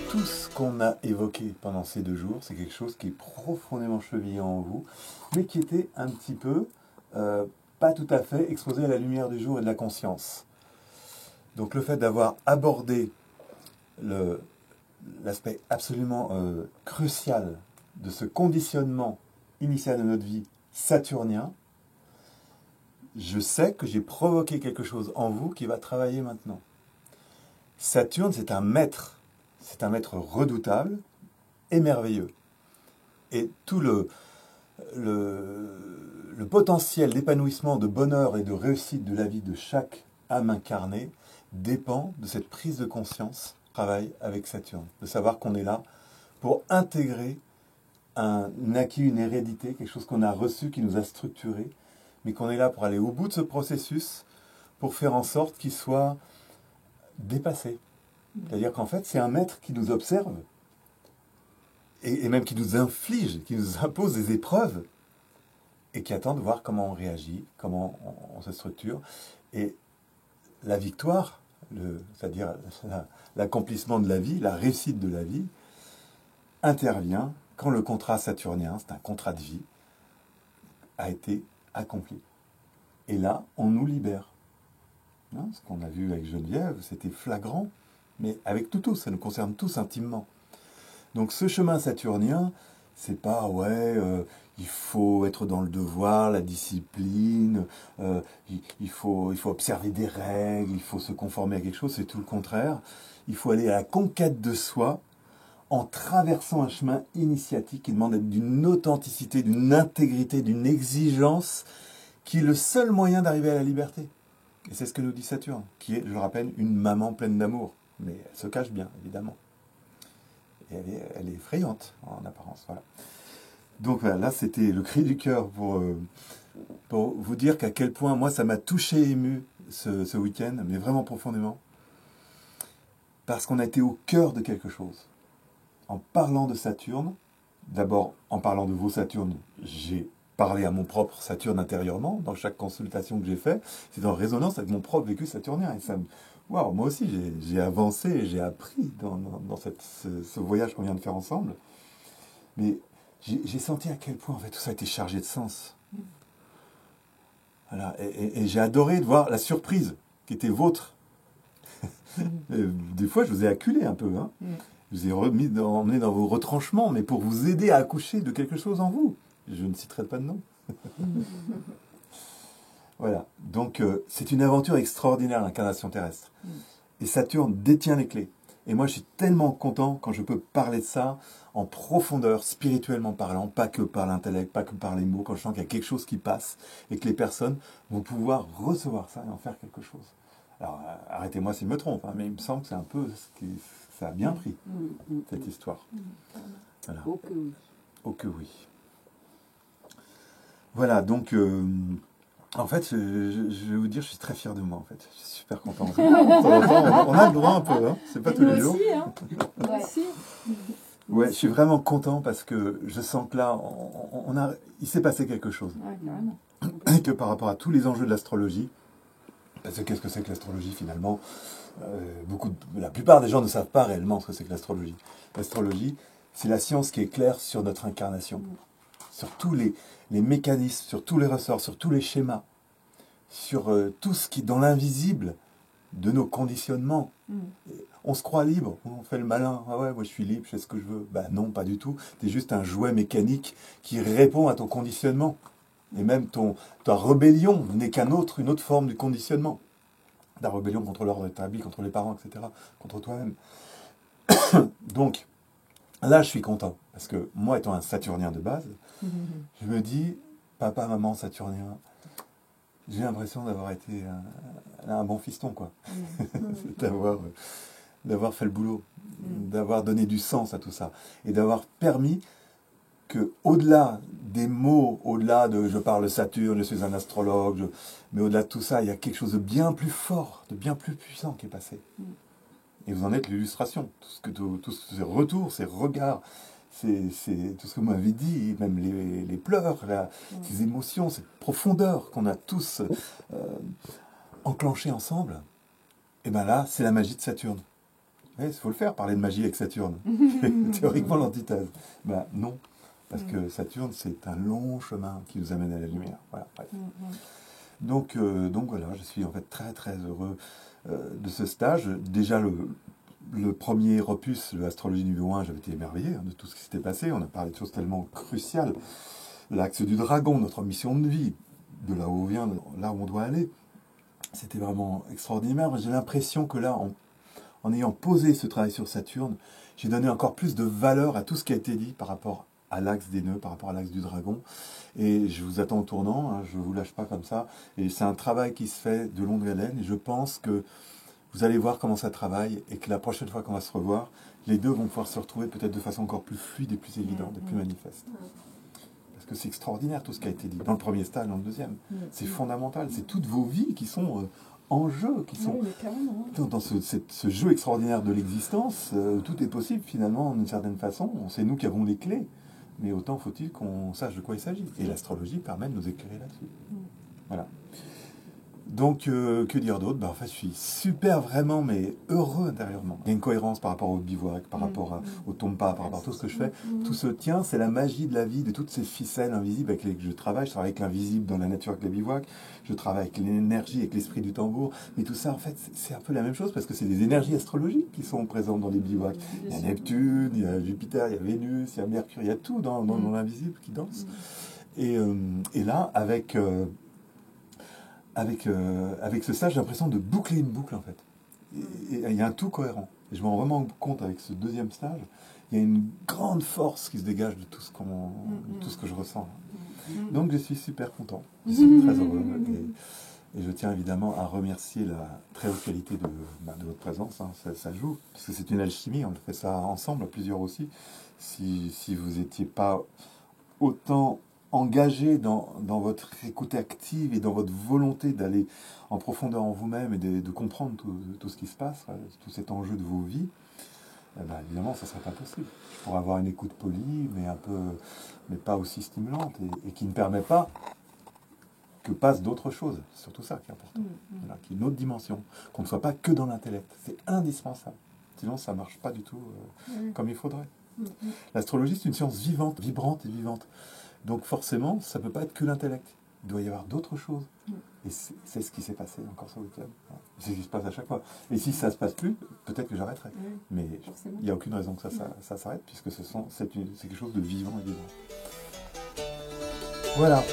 Tout ce qu'on a évoqué pendant ces 2 jours, c'est quelque chose qui est profondément chevillé en vous, mais qui était un petit peu, pas tout à fait exposé à la lumière du jour et de la conscience. Donc le fait d'avoir abordé l'aspect absolument crucial de ce conditionnement initial de notre vie saturnien, je sais que j'ai provoqué quelque chose en vous qui va travailler maintenant. Saturne, c'est un maître redoutable et merveilleux. Et tout le potentiel d'épanouissement, de bonheur et de réussite de la vie de chaque âme incarnée dépend de cette prise de conscience, travail avec Saturne, de savoir qu'on est là pour intégrer un acquis, une hérédité, quelque chose qu'on a reçu, qui nous a structuré, mais qu'on est là pour aller au bout de ce processus, pour faire en sorte qu'il soit dépassé. C'est-à-dire qu'en fait, c'est un maître qui nous observe, et même qui nous inflige, qui nous impose des épreuves, et qui attend de voir comment on réagit, comment on se structure. Et la victoire, c'est-à-dire l'accomplissement de la vie, la réussite de la vie, intervient quand le contrat saturnien, c'est un contrat de vie, a été accompli. Et là, on nous libère. Hein, ce qu'on a vu avec Geneviève, c'était flagrant, mais avec nous tous, ça nous concerne tous intimement. Donc ce chemin saturnien, c'est pas, il faut être dans le devoir, la discipline, il faut observer des règles, il faut se conformer à quelque chose, c'est tout le contraire. Il faut aller à la conquête de soi en traversant un chemin initiatique qui demande d'une authenticité, d'une intégrité, d'une exigence, qui est le seul moyen d'arriver à la liberté. Et c'est ce que nous dit Saturne, qui est, je le rappelle, une maman pleine d'amour. Mais elle se cache bien, évidemment. Et elle est effrayante, en apparence. Voilà. Donc voilà, là, c'était le cri du cœur pour vous dire qu'à quel point, moi, ça m'a touché et ému ce week-end, mais vraiment profondément. Parce qu'on a été au cœur de quelque chose. En parlant de Saturne, d'abord, en parlant de vos Saturnes, j'ai parlé à mon propre Saturne intérieurement, dans chaque consultation que j'ai fait, c'est en résonance avec mon propre vécu saturnien. Et ça waouh, moi aussi, j'ai avancé et j'ai appris dans ce voyage qu'on vient de faire ensemble. Mais j'ai senti à quel point, en fait, tout ça a été chargé de sens. Voilà. Et j'ai adoré de voir la surprise qui était vôtre. Des fois, je vous ai acculé un peu. Hein. Je vous ai emmené dans vos retranchements, mais pour vous aider à accoucher de quelque chose en vous. Je ne citerai pas de nom. Voilà. Donc, c'est une aventure extraordinaire, l'incarnation terrestre. Et Saturne détient les clés. Et moi, je suis tellement content quand je peux parler de ça en profondeur, spirituellement parlant, pas que par l'intellect, pas que par les mots, quand je sens qu'il y a quelque chose qui passe et que les personnes vont pouvoir recevoir ça et en faire quelque chose. Alors, arrêtez-moi si je me trompe, hein, mais il me semble que c'est un peu ce qui ça a bien pris, cette histoire. Voilà. Oh que oui. Oh que oui. Voilà, donc, en fait, je vais vous dire, je suis très fier de moi, en fait. Je suis super content. On a le droit un peu, hein. C'est pas tous les jours. Aussi, hein. Moi aussi. Ouais, je suis vraiment content parce que je sens que là, il s'est passé quelque chose. Ouais, carrément. Et que par rapport à tous les enjeux de l'astrologie, parce que qu'est-ce que c'est que l'astrologie finalement la plupart des gens ne savent pas réellement ce que c'est que l'astrologie. L'astrologie, c'est la science qui est claire sur notre incarnation, sur tous les mécanismes, sur tous les ressorts, sur tous les schémas, sur tout ce qui est dans l'invisible de nos conditionnements. On se croit libre, on fait le malin. Ah ouais, moi je suis libre, je fais ce que je veux. Ben non, pas du tout. Tu es juste un jouet mécanique qui répond à ton conditionnement. Et même ta rébellion n'est une autre forme du conditionnement. La rébellion contre l'ordre établi, contre les parents, etc., contre toi-même. Donc, là, je suis content. Parce que moi, étant un Saturnien de base, je me dis, papa, maman, Saturnien, j'ai l'impression d'avoir été un bon fiston, quoi. D'avoir fait le boulot, d'avoir donné du sens à tout ça. Et d'avoir permis que, au-delà des mots, au-delà de je parle Saturne, je suis un astrologue, mais au-delà de tout ça, il y a quelque chose de bien plus fort, de bien plus puissant qui est passé. Et vous en êtes l'illustration. Tous ces retours, ces regards, c'est tout ce que vous m'avez dit, même les pleurs, ces émotions, cette profondeur qu'on a tous enclenchées ensemble. Et bien là, c'est la magie de Saturne. Il faut le faire, parler de magie avec Saturne. Théoriquement l'antithèse. Ben non, parce que Saturne, c'est un long chemin qui nous amène à la lumière. Voilà, bref. Donc voilà, je suis en fait très très heureux de ce stage. Déjà le premier opus, l'astrologie niveau 1, j'avais été émerveillé de tout ce qui s'était passé. On a parlé de choses tellement cruciales. L'axe du dragon, notre mission de vie, de là où on vient, là où on doit aller. C'était vraiment extraordinaire. J'ai l'impression que là, en ayant posé ce travail sur Saturne, j'ai donné encore plus de valeur à tout ce qui a été dit par rapport à l'axe des nœuds, par rapport à l'axe du dragon. Et je vous attends au tournant, hein, je ne vous lâche pas comme ça. Et c'est un travail qui se fait de longue haleine. Et je pense que vous allez voir comment ça travaille et que la prochaine fois qu'on va se revoir, les deux vont pouvoir se retrouver peut-être de façon encore plus fluide et plus évidente et plus manifeste. Parce que c'est extraordinaire tout ce qui a été dit, dans le premier stade, dans le deuxième. C'est fondamental, c'est toutes vos vies qui sont en jeu, qui sont dans ce jeu extraordinaire de l'existence, où tout est possible finalement d'une certaine façon. C'est nous qui avons les clés, mais autant faut-il qu'on sache de quoi il s'agit. Et l'astrologie permet de nous éclairer là-dessus. Voilà. Donc, que dire d'autre? En fait, je suis super, vraiment, mais heureux intérieurement. Il y a une cohérence par rapport au bivouac, par rapport au tomba, par rapport à tout ce que je fais. Tout se tient, c'est la magie de la vie, de toutes ces ficelles invisibles avec lesquelles je travaille. Je travaille avec l'invisible dans la nature avec les bivouacs. Je travaille avec l'énergie, avec l'esprit du tambour. Mais tout ça, en fait, c'est un peu la même chose parce que c'est des énergies astrologiques qui sont présentes dans les bivouacs. Il y a Neptune, il y a Jupiter, il y a Vénus, il y a Mercure, il y a tout dans l'invisible qui danse. Et là, avec ce stage, j'ai l'impression de boucler une boucle, en fait. Et il y a un tout cohérent. Et je m'en rends vraiment compte avec ce deuxième stage. Il y a une grande force qui se dégage de tout ce que je ressens. Donc, je suis super content. Je suis très heureux. Et je tiens évidemment à remercier la très haute qualité de votre présence. Hein. Ça joue, parce que c'est une alchimie. On fait ça ensemble, à plusieurs aussi. Si vous n'étiez pas autant engagé dans votre écoute active et dans votre volonté d'aller en profondeur en vous-même et de comprendre tout ce qui se passe, tout cet enjeu de vos vies, évidemment, ça ne serait pas possible. Je pourrais avoir une écoute polie, mais pas aussi stimulante et qui ne permet pas que passe d'autres choses. C'est surtout ça qui est important. Voilà, qui est une autre dimension. Qu'on ne soit pas que dans l'intellect. C'est indispensable. Sinon, ça ne marche pas du tout comme il faudrait. L'astrologie, c'est une science vivante, vibrante et vivante. Donc forcément, ça ne peut pas être que l'intellect. Il doit y avoir d'autres choses. Et c'est ce qui s'est passé encore ce week-end. C'est ce qui se passe à chaque fois. Et si ça ne se passe plus, peut-être que j'arrêterai. Mais il n'y a aucune raison que ça s'arrête, puisque c'est quelque chose de vivant et vivant. Voilà.